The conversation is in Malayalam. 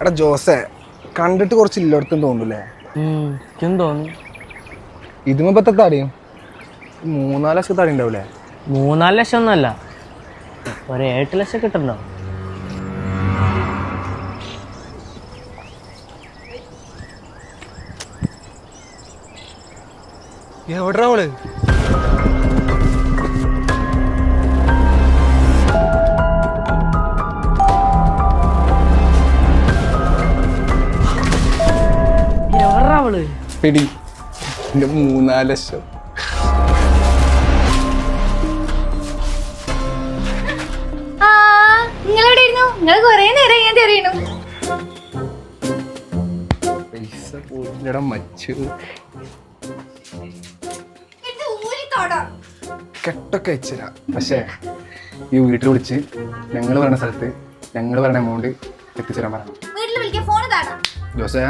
എടാ ജോസേ, കണ്ടിട്ട് കുറച്ച് ഇല്ലടത്തും തോന്നൂല്ലേ? തോന്നുന്നു. ഇതുമ്പത്തെ തടിയും 3-4 ലക്ഷം തടി ഉണ്ടാവൂലേ? 3-4 ലക്ഷം ഒന്നല്ല, ഒരു 8 ലക്ഷം കിട്ടണ്ടാവും. എവിടാ അവള്? എവിടാ അവള്? പിടി, 3-4 ലക്ഷം. നിങ്ങൾ കൊറേ നേരം ഞാൻ തെരയണു. പൈസ പോയില്ലടാ മച്ചു. കെട്ടൊക്കെ അയച്ചുതരാ, പക്ഷേ ഈ വീട്ടിൽ വിളിച്ച് ഞങ്ങൾ പറയുന്ന സ്ഥലത്ത് ഞങ്ങൾ പറയുന്ന എമൗണ്ട് എത്തിച്ചേരാൻ പറയണം. വീട്ടിൽ വിളിക്കാൻ ഫോൺ താടാ. ജോസേ,